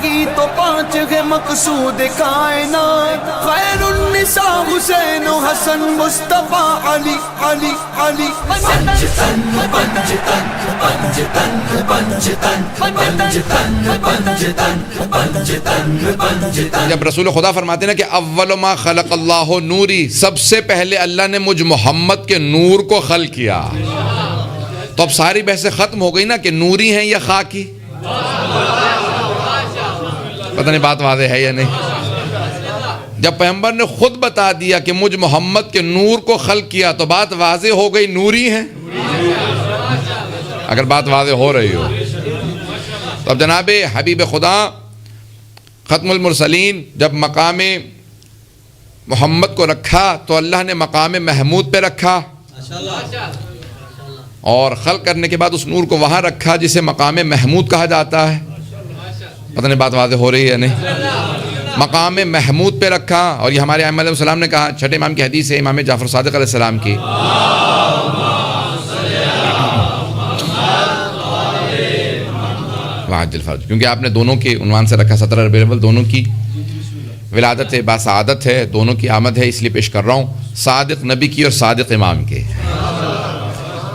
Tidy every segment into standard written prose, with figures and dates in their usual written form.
گی تو پانچ ہے مقصود کائنات، خیر النساء حسین و حسن مصطفیٰ علی علی علی۔ پنجتن پنجتن پنجتن پنجتن پنجتن پنجتن پنجتن پنجتن۔ جب رسول خدا فرماتے ہیں نا کہ اول ما خلق اللہ نوری، سب سے پہلے اللہ نے مجھ محمد کے نور کو خلق کیا، تو اب ساری بحثیں ختم ہو گئی نا کہ نوری ہیں یا خاکی۔ پتہ نہیں بات واضح ہے یا نہیں؟ جب پیغمبر نے خود بتا دیا کہ مجھ محمد کے نور کو خلق کیا تو بات واضح ہو گئی، نوری ہیں۔ اگر بات واضح ہو رہی ہو تو اب جناب حبیب خدا ختم المرسلین جب مقام محمد کو رکھا تو اللہ نے مقام محمود پہ رکھا، اور خلق کرنے کے بعد اس نور کو وہاں رکھا جسے مقام محمود کہا جاتا ہے۔ پتہ نہیں بات واضح ہو رہی ہے نہیں؟ مقام محمود پہ رکھا، اور یہ ہمارے ائمہ علیہ السلام نے کہا، چھٹے امام کی حدیث ہے امام جعفر صادق علیہ السلام کی، وعجل فرج، کیونکہ آپ نے دونوں کے عنوان سے رکھا، 17 ربیع الاول دونوں کی ولادت ہے، باسعادت ہے، دونوں کی آمد ہے، اس لیے پیش کر رہا ہوں، صادق نبی کی اور صادق امام کے۔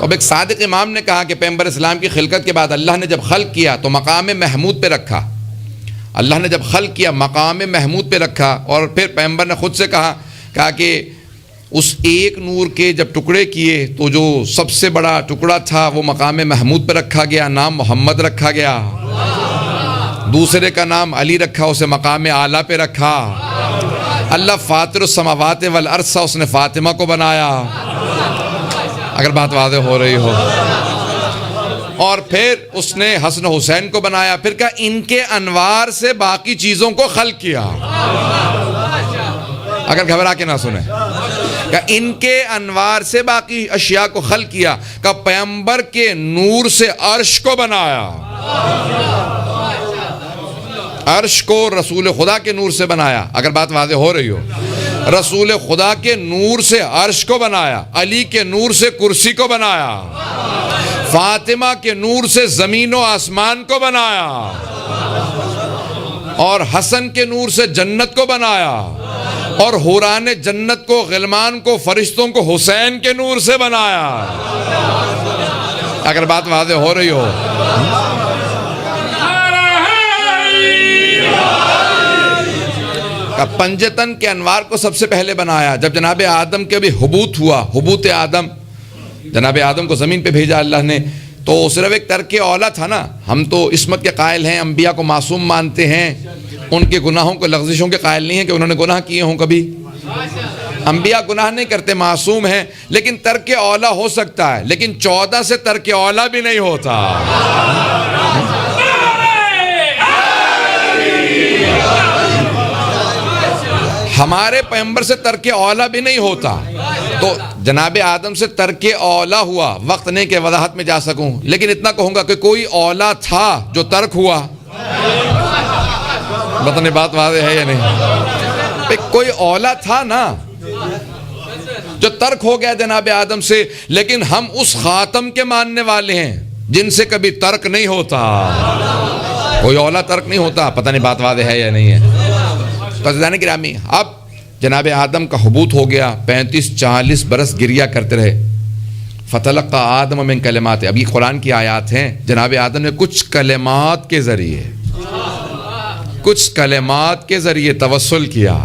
اب ایک صادق امام نے کہا کہ پیغمبر اسلام کی خلقت کے بعد اللہ نے جب خلق کیا تو مقام محمود پہ رکھا، اللہ نے جب خلق کیا مقام محمود پہ رکھا، اور پھر پیغمبر نے خود سے کہا کہ اس ایک نور کے جب ٹکڑے کیے تو جو سب سے بڑا ٹکڑا تھا وہ مقام محمود پہ رکھا گیا، نام محمد رکھا گیا، دوسرے کا نام علی رکھا، اسے مقام اعلیٰ پہ رکھا۔ اللہ فاطر السماوات والارض، اس نے فاطمہ کو بنایا، اگر بات واضح ہو رہی ہو، اور پھر اس نے حسن حسین کو بنایا، پھر کہا ان کے انوار سے باقی چیزوں کو خلق کیا، اگر گھبرا کے نہ سنیں، کہ ان کے انوار سے باقی اشیاء کو خلق کیا، کہ پیغمبر کے نور سے عرش کو بنایا، عرش کو رسول خدا کے نور سے بنایا، اگر بات واضح ہو رہی ہو، رسول خدا کے نور سے عرش کو بنایا، علی کے نور سے کرسی کو بنایا، فاطمہ کے نور سے زمین و آسمان کو بنایا، اور حسن کے نور سے جنت کو بنایا، اور حوران جنت کو، غلمان کو، فرشتوں کو حسین کے نور سے بنایا، اگر بات واضح ہو رہی ہو۔ پنجتن کے انوار کو سب سے پہلے بنایا، جب جناب آدم کے بھی حبوط ہوا، حبوط آدم، جناب آدم کو زمین پہ بھیجا اللہ نے، تو صرف ایک ترک اولا تھا نا، ہم تو عصمت کے قائل ہیں، انبیاء کو معصوم مانتے ہیں، ان کے گناہوں کو لغزشوں کے قائل نہیں ہیں کہ انہوں نے گناہ کیے ہوں کبھی، انبیاء گناہ نہیں کرتے، معصوم ہیں، لیکن ترک اولا ہو سکتا ہے، لیکن 14 سے ترک اولا بھی نہیں ہوتا۔ ہمارے پیغمبر سے ترک اولا بھی نہیں ہوتا، تو جناب آدم سے ترک اولا ہوا، وقت نہیں کہ وضاحت میں جا سکوں، لیکن اتنا کہوں گا کہ کوئی اولا تھا جو ترک ہوا، بتانے بات واضح ہے یا نہیں؟ کوئی اولا تھا نا جو ترک ہو گیا جناب آدم سے، لیکن ہم اس خاتم کے ماننے والے ہیں جن سے کبھی ترک نہیں ہوتا، کوئی اولا ترک نہیں ہوتا، پتہ نہیں بات واضح ہے یا نہیں ہے؟ تو عزیزان گرامی، اب جناب آدم کا حبوط ہو گیا، 35-40 برس گریا کرتے رہے، فتلقى آدم من کلمات، اب یہ قرآن کی آیات ہیں، جناب آدم نے کچھ کلمات کے ذریعے توسل کیا،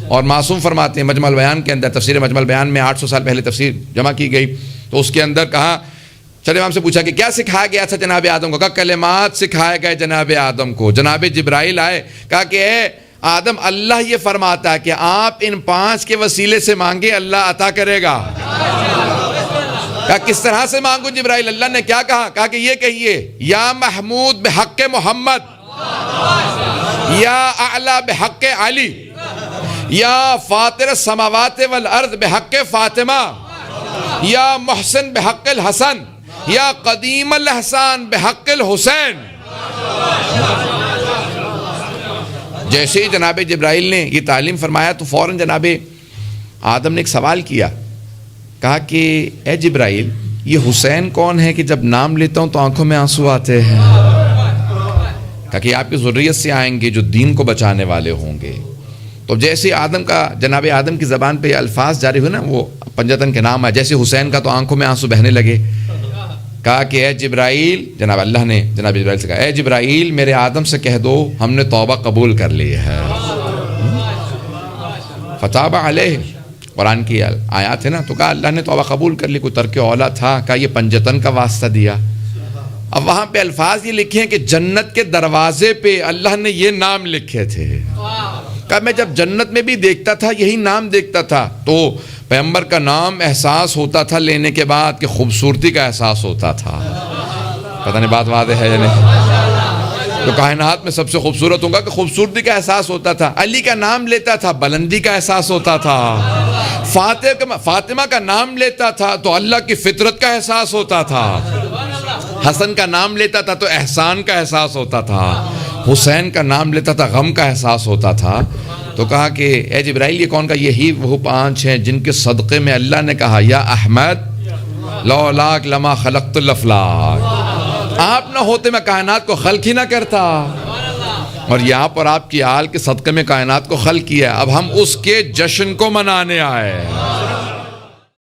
اور معصوم فرماتے ہیں مجمع البیان کے اندر، تفسیر مجمع البیان میں 800 سال پہلے تفسیر جمع کی گئی، تو اس کے اندر کہا، چلے امام سے پوچھا کہ کیا سکھایا گیا تھا جناب آدم کو؟ کہا کلمات سکھائے گئے جناب آدم کو۔ جناب جبرائیل آئے، کہا کہ اے آدم، اللہ یہ فرماتا ہے کہ آپ ان 5 کے وسیلے سے مانگے، اللہ عطا کرے گا۔ کہا کس طرح سے مانگو جبرائیل؟ اللہ نے کیا کہا؟ کہا کہ یہ کہیے، یا محمود بحق محمد، یا اعلی بحق علی، یا فاطر السماوات والارض بحق فاطمہ، یا محسن بحق الحسن، یا قدیم الاحسان بحق الحسین۔ جیسے ہی جناب جبرائیل نے یہ تعلیم فرمایا تو فوراً جناب آدم نے ایک سوال کیا، کہا کہ اے جبرائیل، یہ حسین کون ہے کہ جب نام لیتا ہوں تو آنکھوں میں آنسو آتے ہیں؟ کہا کہ آپ کی ذریت سے آئیں گے جو دین کو بچانے والے ہوں گے. تو جیسے آدم کا جناب آدم کی زبان پہ یہ الفاظ جاری ہوئے نا، وہ پنجتن کے نام ہے. جیسے حسین کا تو آنکھوں میں آنسو بہنے لگے. کہا کہ اے جبرائیل، جناب اللہ نے جناب جبرائیل سے کہا اے جبرائیل میرے آدم سے کہہ دو ہم نے توبہ قبول کر لی ہے. فتاب علیہ، قرآن کی آیات ہے نا. تو کہا اللہ نے توبہ قبول کر لی. کوئی ترک اولاد تھا، کہا یہ پنجتن کا واسطہ دیا. اب وہاں پہ الفاظ یہ لکھے ہیں کہ جنت کے دروازے پہ اللہ نے یہ نام لکھے تھے. کہا میں جب جنت میں بھی دیکھتا تھا یہی نام دیکھتا تھا. تو پیغمبر کا نام احساس ہوتا تھا لینے کے بعد کہ خوبصورتی کا احساس ہوتا تھا. پتہ نہیں بات واضح ہے یا نہیں. تو کائنات میں سب سے خوبصورت ہوگا کہ خوبصورتی کا احساس ہوتا تھا. علی کا نام لیتا تھا بلندی کا احساس ہوتا تھا. فاطمہ کا نام لیتا تھا تو اللہ کی فطرت کا احساس ہوتا تھا. حسن کا نام لیتا تھا تو احسان کا احساس ہوتا تھا. حسین کا نام لیتا تھا غم کا احساس ہوتا تھا. تو کہا کہ اے جبرائیل یہ کون کا؟ یہی وہ 5 ہیں جن کے صدقے میں اللہ نے کہا یا احمد لولاک لما خلقت الافلاک، آپ نہ ہوتے میں کائنات کو خلق ہی نہ کرتا. اور یہاں پر آپ کی آل کے صدقے میں کائنات کو خلق کیا. اب ہم اس کے جشن کو منانے آئے.